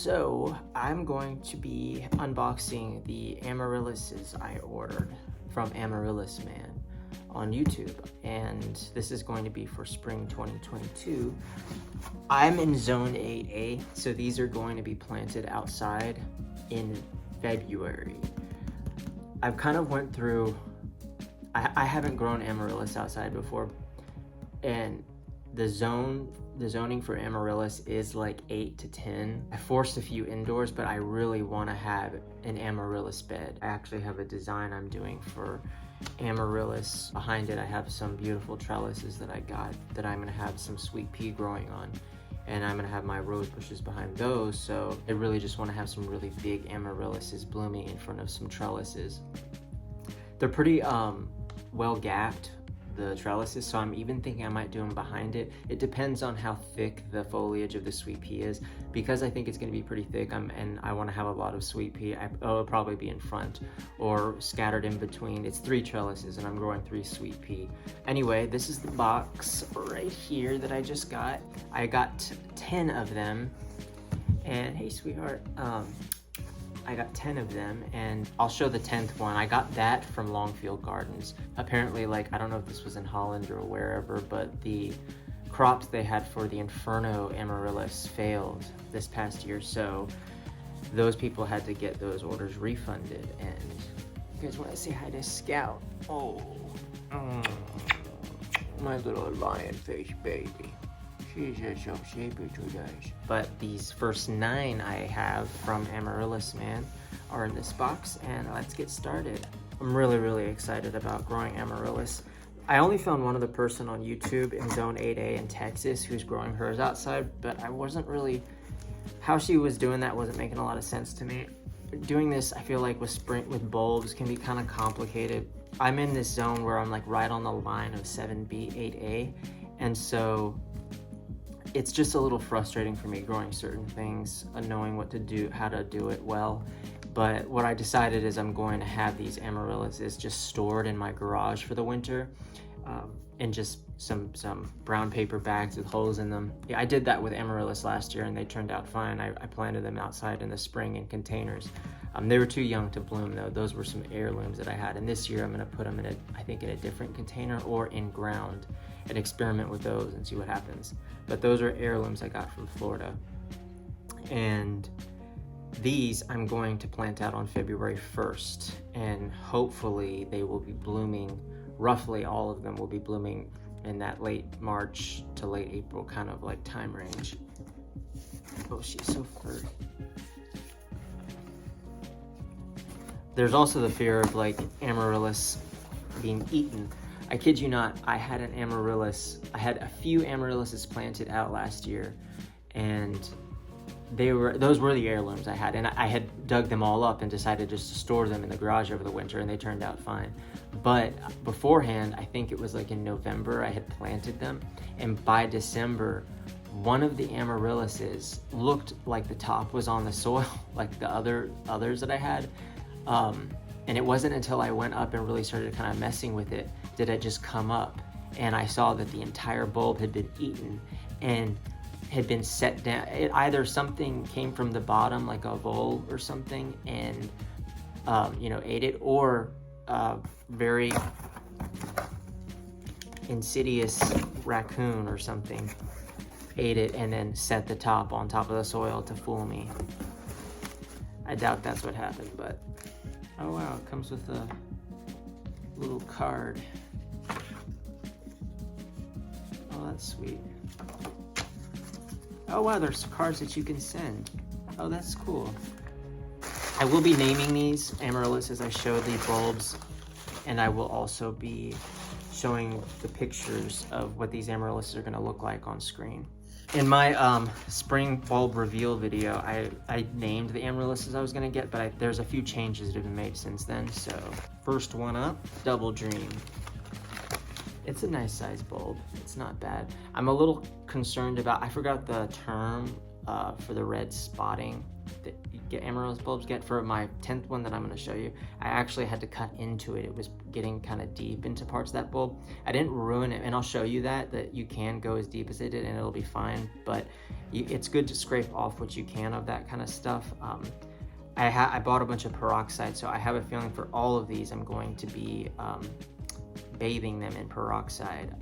So I'm going to be unboxing the Amaryllises I ordered from Amaryllis Man on YouTube, and this is going to be for spring 2022. I'm in zone 8A, so these are going to be planted outside in February. I've kind of went through, I haven't grown Amaryllis outside before, and the zoning for Amaryllis is like 8 to 10. I forced a few indoors, but I really want to have an Amaryllis bed. I actually have a design I'm doing for Amaryllis. Behind it I have some beautiful trellises that I got that I'm gonna have some sweet pea growing on, and I'm gonna have my rose bushes behind those. So I really just want to have some really big Amaryllises blooming in front of some trellises. They're pretty well gapped, the trellises, so I'm even thinking I might do them behind it. It depends on how thick the foliage of the sweet pea is. Because I think it's going to be pretty thick, and I want to have a lot of sweet pea, it'll probably be in front or scattered in between. It's 3 trellises and I'm growing 3 sweet pea. Anyway, this is the box right here that I just got. I got 10 of them, and hey sweetheart, I got 10 of them, and I'll show the 10th one. I got that from Longfield Gardens. Apparently, like, I don't know if this was in Holland or wherever, but the crops they had for the Inferno Amaryllis failed this past year, so those people had to get those orders refunded. And you guys want to say hi to Scout? Oh, my little lion face baby. She's just so sleepy today. But these first 9 I have from Amaryllis Man are in this box, and let's get started. I'm really excited about growing Amaryllis. I only found one other person on YouTube in Zone 8A in Texas who's growing hers outside, but I wasn't really, how she was doing that wasn't making a lot of sense to me. Doing this, I feel like with bulbs can be kind of complicated. I'm in this zone where I'm like right on the line of 7B, 8A, and so it's just a little frustrating for me growing certain things, knowing what to do, how to do it well. But what I decided is I'm going to have these Amaryllises just stored in my garage for the winter, in just some brown paper bags with holes in them. Yeah, I did that with Amaryllis last year and they turned out fine. I planted them outside in the spring in containers. They were too young to bloom though. Those were some heirlooms that I had, and this year I'm gonna put them in I think in a different container or in ground and experiment with those and see what happens. But those are heirlooms I got from Florida. And these I'm going to plant out on February 1st, and hopefully they will be blooming, roughly all of them will be blooming in that late March to late April kind of like time range. Oh, she's so furry. There's also the fear of like Amaryllis being eaten. I kid you not, I had an Amaryllis, I had a few Amaryllises planted out last year, and those were the heirlooms I had, and I had dug them all up and decided just to store them in the garage over the winter, and they turned out fine. But beforehand, I think it was like in November, I had planted them, and by December, one of the Amaryllises looked like the top was on the soil, like the others that I had. And it wasn't until I went up and really started kind of messing with it did it just come up, and I saw that the entire bulb had been eaten and had been set down. Either something came from the bottom, like a vole or something, and ate it, or very insidious raccoon or something ate it and then set the top on top of the soil to fool me. I doubt that's what happened, but oh wow, it comes with a little card. Oh, that's sweet. Oh wow, there's cards that you can send. Oh, that's cool. I will be naming these Amaryllis as I show the bulbs, and I will also be showing the pictures of what these Amaryllis are gonna look like on screen. In my spring bulb reveal video, I named the Amaryllis I was gonna get, but there's a few changes that have been made since then. So first one up, Double Dream. It's a nice size bulb, it's not bad. I'm a little concerned about, I forgot the term for the red spotting that you get amaryllis bulbs get. For my 10th one that I'm going to show you, I actually had to cut into it. It was getting kind of deep into parts of that bulb. I didn't ruin it, and I'll show you that you can go as deep as it did and it'll be fine, but it's good to scrape off what you can of that kind of stuff. I bought a bunch of peroxide, so I have a feeling for all of these I'm going to be bathing them in peroxide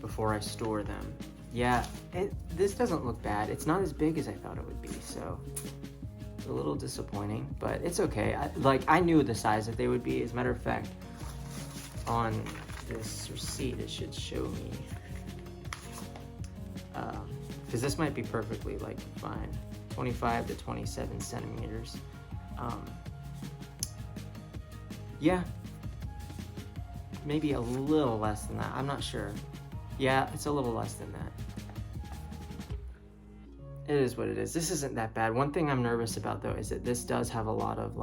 before I store them. Yeah, this doesn't look bad. It's not as big as I thought it would be, so it's a little disappointing, but it's okay. I knew the size that they would be. As a matter of fact, on this receipt, it should show me, because this might be perfectly fine, 25 to 27 centimeters. Yeah, maybe a little less than that. I'm not sure. Yeah, it's a little less than that. It is what it is. This isn't that bad. One thing I'm nervous about though is that this does have a lot of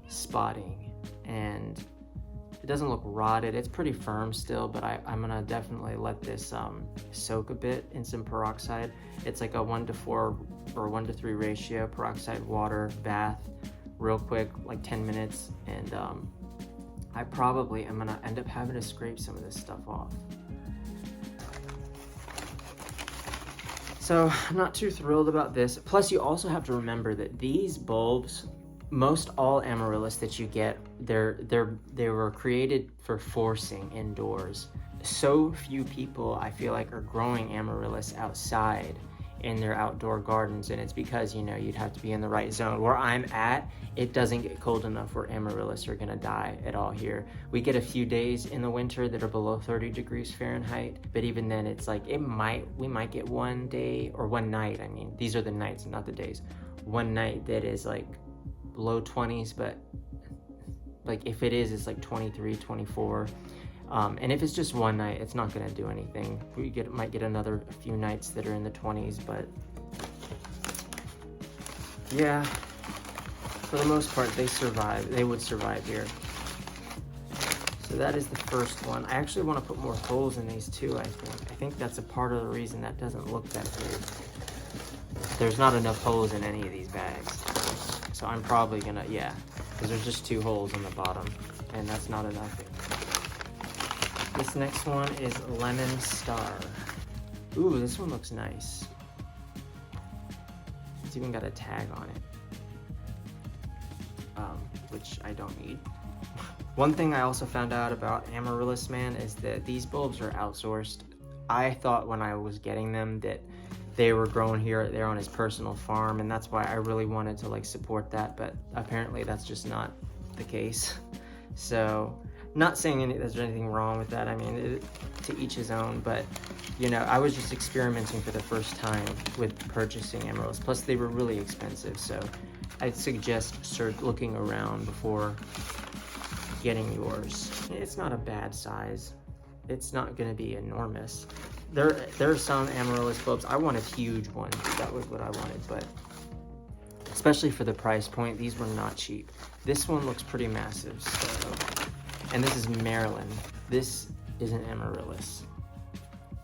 spotting, and it doesn't look rotted. It's pretty firm still, but I'm gonna definitely let this soak a bit in some peroxide. It's like a 1:4 or 1:3 ratio, peroxide, water, bath, real quick, 10 minutes. And I probably am gonna end up having to scrape some of this stuff off. So I'm not too thrilled about this. Plus you also have to remember that these bulbs, most all amaryllis that you get, they were created for forcing indoors. So few people, I feel like, are growing amaryllis outside in their outdoor gardens, and it's because, you'd have to be in the right zone. Where I'm at, it doesn't get cold enough where amaryllis are gonna die at all here. We get a few days in the winter that are below 30 degrees Fahrenheit, but even then it's we might get one day or one night. I mean, these are the nights, not the days. One night that is low 20s, but if it is, it's 23, 24. And if it's just one night, it's not gonna do anything. We might get another few nights that are in the 20s, but yeah, for the most part, they would survive here. So that is the first one. I actually want to put more holes in these too, I think that's a part of the reason that doesn't look that good. There's not enough holes in any of these bags. So I'm probably gonna, because there's just 2 holes on the bottom, and that's not enough. This next one is Lemon Star. Ooh, this one looks nice. It's even got a tag on it, which I don't need. One thing I also found out about Amaryllis Man is that these bulbs are outsourced. I thought when I was getting them that they were grown there on his personal farm, and that's why I really wanted to support that, but apparently that's just not the case. So, not saying there's anything wrong with that. I mean, to each his own, but I was just experimenting for the first time with purchasing amaryllis. Plus they were really expensive, so I'd suggest start looking around before getting yours. It's not a bad size. It's not gonna be enormous. There are some amaryllis bulbs. I wanted huge ones. That was what I wanted, but especially for the price point, these were not cheap. This one looks pretty massive, so. And this is Maryland. This is an amaryllis.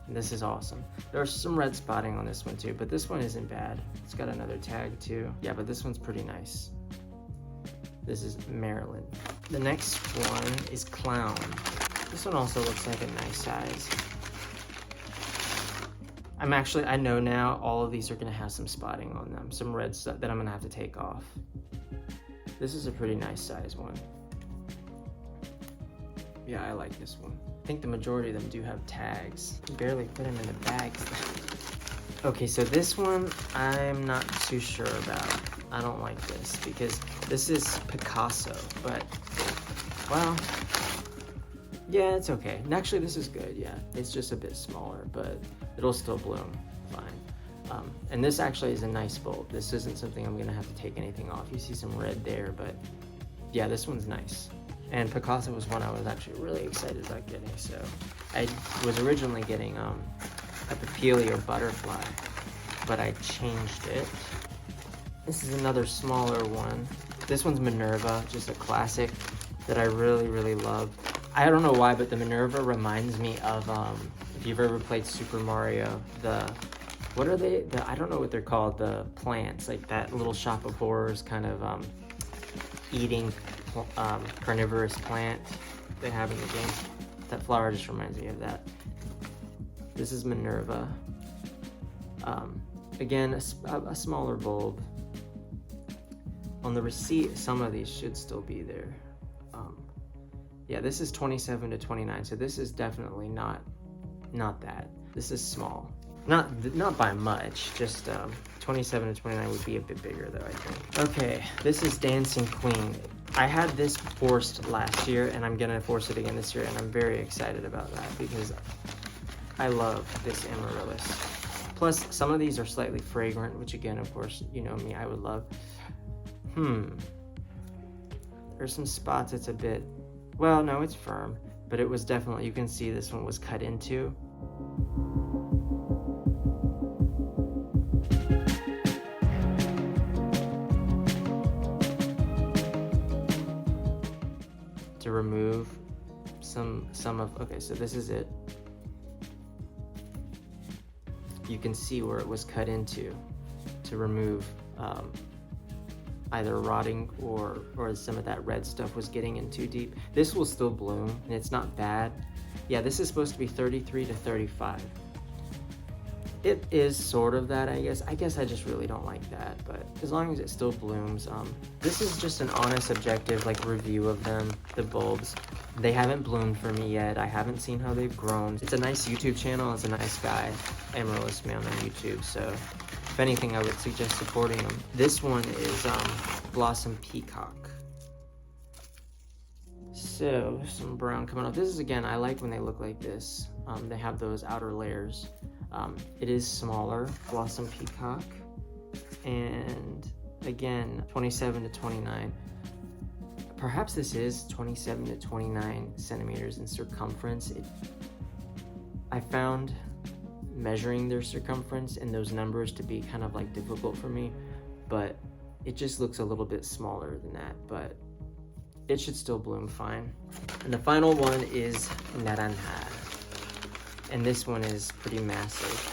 This is awesome. There's some red spotting on this one too, but this one isn't bad. It's got another tag too. Yeah, but this one's pretty nice. This is Maryland. The next one is Clown. This one also looks like a nice size. I know now all of these are gonna have some spotting on them, some red stuff that I'm gonna have to take off. This is a pretty nice size one. Yeah, I like this one. I think the majority of them do have tags. You barely put them in the bags. Okay, so this one I'm not too sure about. I don't like this because this is Picasso, but, well, yeah, it's okay. And actually, this is good, yeah. It's just a bit smaller, but it'll still bloom fine. And this actually is a nice bulb. This isn't something I'm gonna have to take anything off. You see some red there, but yeah, this one's nice. And Picasso was one I was actually really excited about getting, so I was originally getting a Papilio butterfly, but I changed it. This is another smaller one. This one's Minerva, just a classic that I really, really love. I don't know why, but the Minerva reminds me of If you've ever played Super Mario, what are they? I don't know what they're called. The plants, like that little shop of horrors kind of eating carnivorous plant they have in the game. That flower just reminds me of that. This is Minerva. Again, a smaller bulb. On the receipt, some of these should still be there. Yeah, this is 27 to 29, so this is definitely not that. This is small. Not by much, just 27 to 29 would be a bit bigger though, I think. Okay, this is Dancing Queen. I had this forced last year and I'm gonna force it again this year, and I'm very excited about that because I love this Amaryllis. Plus, some of these are slightly fragrant, which again, of course, you know me, I would love. There's some spots it's a bit, well, no, it's firm, but it was definitely, you can see this one was cut into. To remove some of, okay, so this is it. You can see where it was cut into to remove either rotting or some of that red stuff was getting in too deep. This will still bloom and it's not bad. Yeah, this is supposed to be 33 to 35. It is sort of that, I guess. I just really don't like that, but as long as it still blooms. This is just an honest, objective like review of them, the bulbs. They haven't bloomed for me yet. I haven't seen how they've grown. It's a nice YouTube channel. It's a nice guy, Amaryllis man on YouTube. So if anything, I would suggest supporting him. This one is Blossom Peacock. So some brown coming up. This is, again, I like when they look like this. They have those outer layers. It is smaller, Blossom Peacock, and again, 27 to 29. Perhaps this is 27 to 29 centimeters in circumference. I found measuring their circumference and those numbers to be kind of like difficult for me, but it just looks a little bit smaller than that, but it should still bloom fine. And the final one is Naranja. And this one is pretty massive.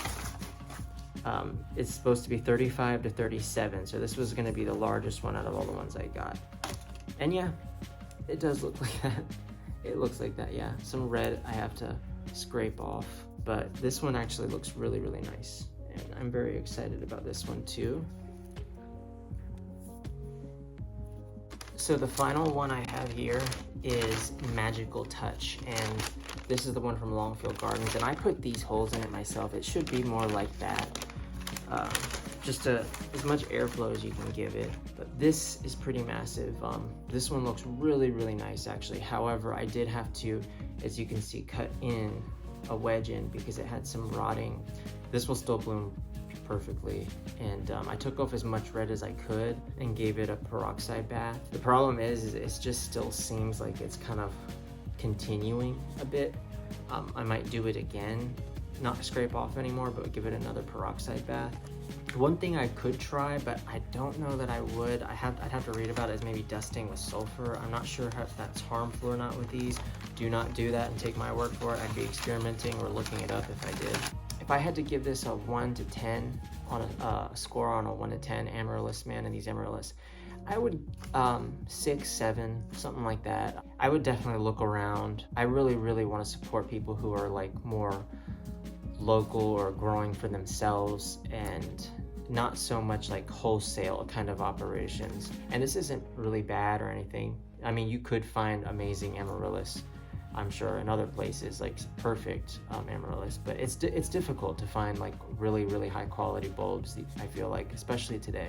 It's supposed to be 35 to 37, so this was gonna be the largest one out of all the ones I got. And yeah, it does look like that. It looks like that, yeah. Some red I have to scrape off, but this one actually looks really, really nice. And I'm very excited about this one too. So the final one I have here is Magical Touch, and this is the one from Longfield Gardens, and I put these holes in it myself. It should be more like that, just as much airflow as you can give it, but this is pretty massive. This one looks really, really nice actually. However, I did have to, as you can see, cut in a wedge in because it had some rotting. This will still bloom perfectly, and I took off as much red as I could and gave it a peroxide bath. The problem is it just still seems like it's kind of continuing a bit. I might do it again, not scrape off anymore, but give it another peroxide bath. One thing I could try, but I don't know that I would, I'd have to read about it, is maybe dusting with sulfur. I'm not sure if that's harmful or not with these. Do not do that and take my word for it. I'd be experimenting or looking it up if I did. If I had to give this a 1 to 10 on a score on a 1 to 10 Amaryllis man and these Amaryllis, I would 6, 7, something like that. I would definitely look around. I really, really want to support people who are like more local or growing for themselves and not so much like wholesale kind of operations. And this isn't really bad or anything. I mean, you could find amazing Amaryllis, I'm sure, in other places, like perfect Amaryllis, but it's difficult to find like really, really high quality bulbs, I feel like, especially today.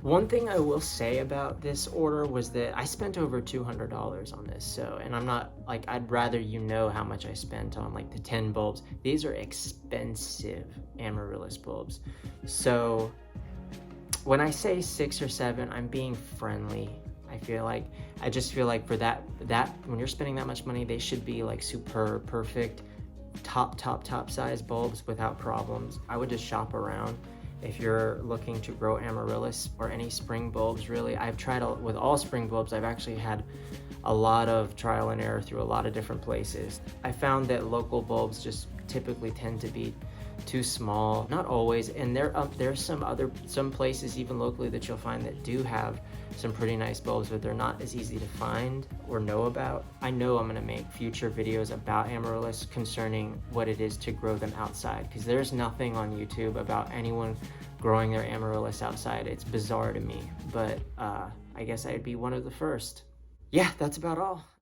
One thing I will say about this order was that I spent over $200 on this, so, and I'm not, like, I'd rather you know how much I spent on like the 10 bulbs. These are expensive Amaryllis bulbs. So when I say 6 or 7, I'm being friendly. I just feel like for that when you're spending that much money, they should be like super perfect, top size bulbs without problems. I would just shop around. If you're looking to grow Amaryllis or any spring bulbs, really, I've tried with all spring bulbs. I've actually had a lot of trial and error through a lot of different places. I found that local bulbs just typically tend to be too small. Not always, and there's some places even locally that you'll find that do have some pretty nice bulbs, but they're not as easy to find or know about. I know I'm going to make future videos about Amaryllis concerning what it is to grow them outside, because there's nothing on YouTube about anyone growing their Amaryllis outside. It's bizarre to me, but I guess I'd be one of the first. Yeah, that's about all.